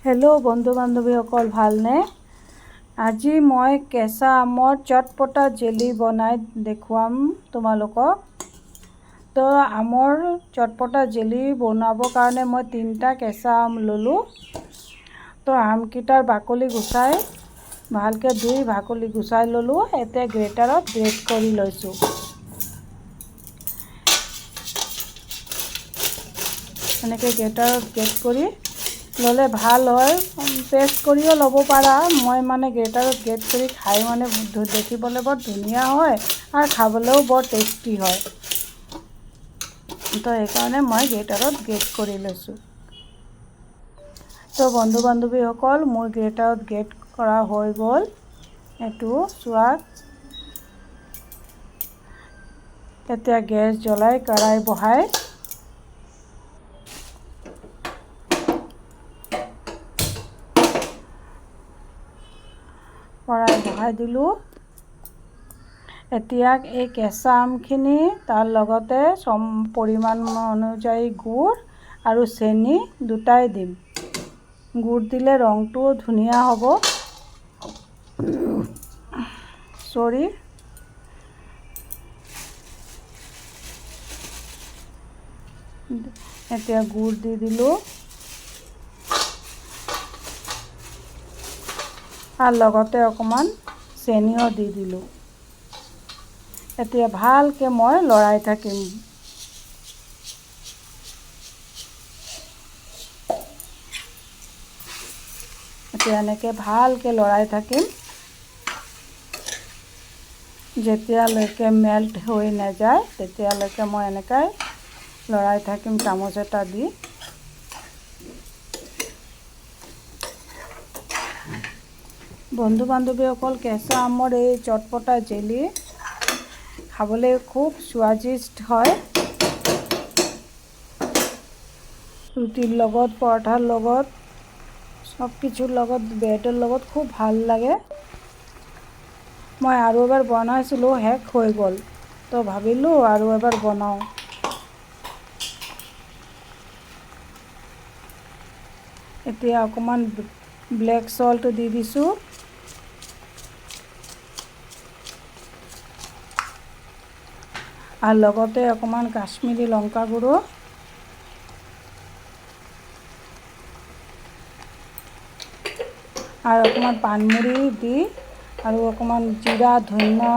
Hello' বন্ধু বান্ধৱীসকল, ভালনে? আজি মই কেঁচা আমৰ চটপটা জেলি বনাই দেখুৱাম তোমালোকক। তো আমৰ চটপটা জেলি বনাবৰ কাৰণে মই 3টা কেঁচা আম ল'লোঁ। তো আমকেইটাৰ বাকলি গুচাই ভালকৈ ধুই বাকলি গুচাই ল'লোঁ। এতিয়া গ্ৰেটাৰত গ্ৰেট কৰি লৈছোঁ। এনেকৈ গ্ৰেটাৰত গ্ৰেট কৰি ল'লে ভাল হয়। পেষ্ট কৰিও ল'ব পাৰা। মই গ্ৰেটাৰত গ্ৰেট কৰি খাই দেখিবলৈ বৰ ধুনীয়া হয় আৰু খাবলৈও বৰ টেষ্টি হয়। তো সেইকাৰণে মই গ্ৰেটাৰত গ্ৰেট কৰি লৈছোঁ। তো বন্ধু বান্ধৱীসকল, মোৰ গ্ৰেটাৰত গ্ৰেট কৰা হৈ গ'ল। এইটো চোৱা। এতিয়া গেছ জ্বলাই কড়াই বহাই দিলোঁ। এতিয়া এই কেঁচা আমখিনি তাৰ লগতে পৰিমাণ অনুযায়ী গুড় আৰু চেনি দুটাই দিম। গুড় দিলে ৰংটোও ধুনীয়া হ'ব। এতিয়া গুড় দি দিলোঁ আৰু লগতে অকণমান চেনিও দি দিলোঁ। এতিয়া ভালকৈ মই লৰাই থাকিম। এতিয়া এনেকৈ ভালকৈ লৰাই থাকিম যেতিয়ালৈকে মেল্ট হৈ নাযায়, তেতিয়ালৈকে মই এনেকৈ লৰাই থাকিম চামুচ এটা দি। বন্ধু বান্ধৱীসকল, কেঁচা আমৰ এই চটপটা জেলি খাবলৈ খুব স্বাদিষ্ট হয়। ৰুটিৰ লগত, পৰঠাৰ লগত, সব কিছুৰ লগত, ব্ৰেডৰ লগত খুব ভাল লাগে। মই আৰু এবাৰ বনাইছিলোঁ, শেষ হৈ গ'ল। তো ভাবিলোঁ আৰু এবাৰ বনাওঁ। এতিয়া অকণমান ব্লেক সল্ট দি দিছোঁ। আৰু লগতে অকণমান কাশ্মীৰী লংকা গুড়ো আৰু অকণমান পানমুড়ি দি আৰু অকণমান জিৰা, ধনিয়া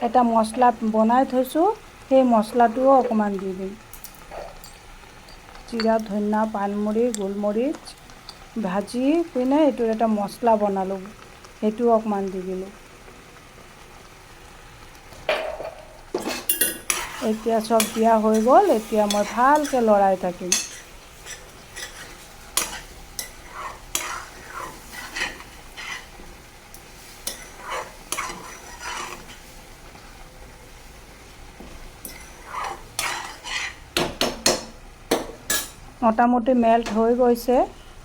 এটা মছলা বনাই থৈছোঁ, সেই মছলাটোও অকণমান দি দিম। জিৰা, ধনিয়া, পানমুড়ি, গোলমৰিচ ভাজি পিনে এইটোৰ এটা মছলা বনালোঁ, সেইটোও অকণমান দি দিলোঁ। এতিয়া চব দিয়া হৈ গ'ল। এতিয়া মই ভালকৈ লৰাই থাকিম। মোটামুটি মেল্ট হৈ গৈছে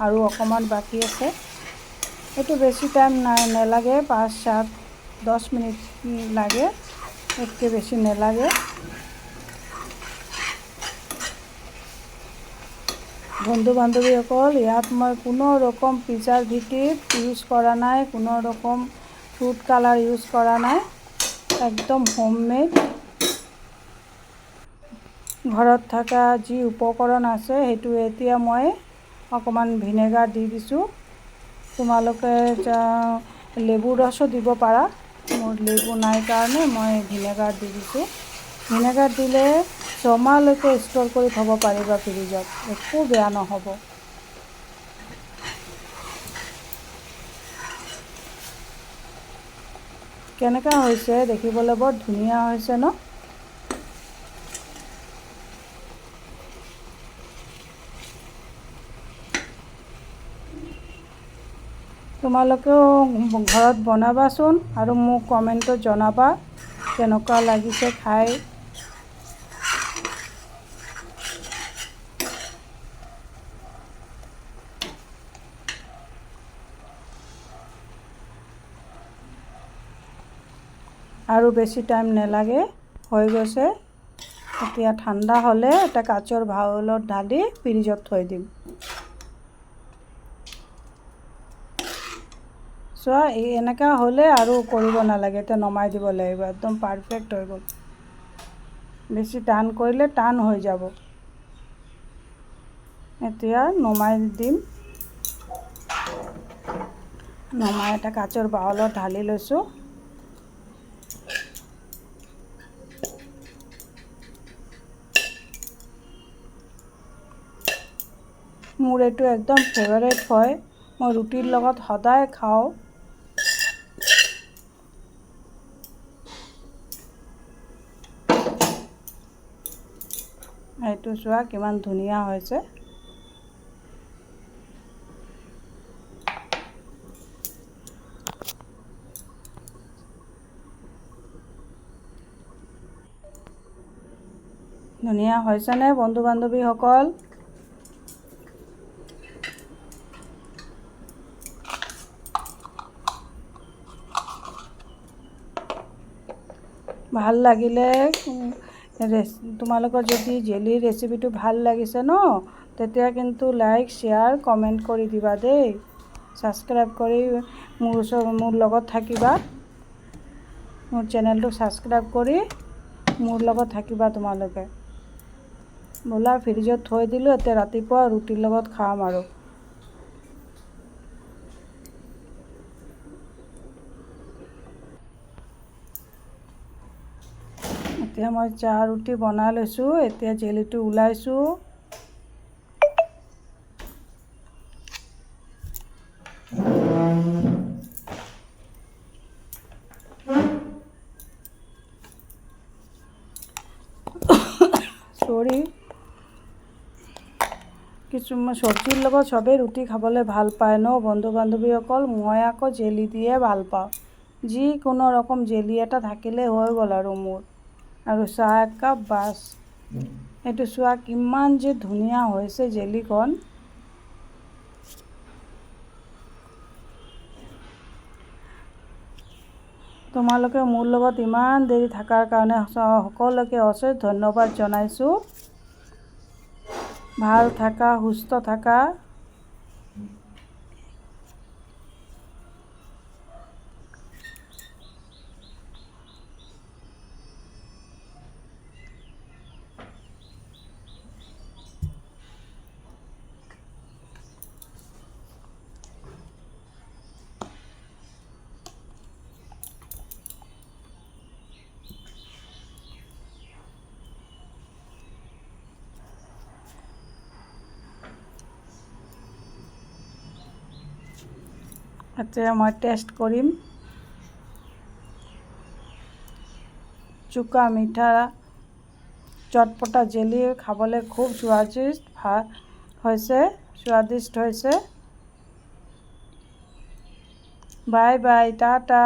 আৰু অকণমান বাকী আছে। এইটো বেছি টাইম নালাগে, 5-10 মিনিট লাগে, একটু বেছি নালাগে। বন্ধু বান্ধৱীসকল, ইয়াত মই কোনো ৰকম প্ৰিজাৰভেটিভ ইউজ কৰা নাই, কোনো ৰকম ফুড কালাৰ ইউজ কৰা নাই। একদম হোমমেড, ঘৰত থকা যি উপকৰণ আছে সেইটো। এতিয়া মই অকণমান ভিনেগাৰ দি দিছোঁ। তোমালোকে লেবুৰ ৰসো দিব পাৰা। মোৰ লেবু নাই কাৰণে মই ভিনেগাৰ দি দিছোঁ। ভিনেগাৰ দিলে ছমাহলৈকে ষ্ট'ৰ কৰি থ'ব পাৰিবা ফ্ৰিজত, একো বেয়া নহ'ব। কেনেকুৱা হৈছে দেখিবলৈ, বৰ ধুনীয়া হৈছে ন? তোমালোকেও ঘৰত বনাবাচোন আৰু মোক কমেণ্টত জনাবা কেনেকুৱা লাগিছে খাই। আৰু বেছি টাইম নালাগে, হৈ গৈছে। এতিয়া ঠাণ্ডা হ'লে এটা কাচৰ বাউলত ঢালি ফ্ৰিজত থৈ দিম। চোৱা এনেকুৱা হ'লে আৰু কৰিব নালাগে, এতিয়া নমাই দিব লাগিব। একদম পাৰফেক্ট হৈ গ'ল। বেছি টান কৰিলে টান হৈ যাব। এতিয়া নমাই দিম। নমাই এটা কাচৰ বাউলত ঢালি লৈছোঁ। মোৰ এইটো একদম ফেভাৰেট হয়, মই ৰুটিৰ লগত সদায় খাওঁ। এইটো চোৱা কিমান ধুনীয়া হৈছে। ধুনীয়া হৈছেনে বন্ধু বান্ধৱীসকল? ভাল লাগিলে তোমালোকৰ যদি জেলিৰ ৰেচিপিটো ভাল লাগিছে ন, তেতিয়া কিন্তু লাইক শ্বেয়াৰ কমেণ্ট কৰি দিবা দেই। ছাবস্ক্ৰাইব কৰি মোৰ লগত থাকিবা। মোৰ চেনেলটো ছাবস্ক্ৰাইব কৰি মোৰ লগত থাকিবা তোমালোকে। ব'লা ফ্ৰিজত থৈ দিলোঁ, এতিয়া ৰাতিপুৱা ৰুটিৰ লগত খাম আৰু। এতিয়া মই চাহ ৰুটি বনাই লৈছোঁ। এতিয়া জেলিটো ওলাইছোঁ। কিছুমান চব্জিৰ লগত চবেই ৰুটি খাবলৈ ভাল পায় ন বন্ধু বান্ধৱীসকল। মই আকৌ জেলি দিয়ে ভাল পাওঁ। যিকোনো ৰকম জেলি এটা থাকিলে হৈ গ'ল আৰু মোৰ। আৰু চাহ একাপ বাছ। এইটো চোৱা কিমান যে ধুনীয়া হৈছে জেলিখন। তোমালোকে মোৰ লগত ইমান দেৰি থকাৰ কাৰণে সকলোকে অশেষ ধন্যবাদ জনাইছোঁ। ভাল থাকা, সুস্থ থাকা। এতিয়া মই টেষ্ট কৰিম। চোকা মিঠা চটপটা জেলি খাবলৈ খুব স্বাদিষ্ট হৈছে। Bye bye, Tata.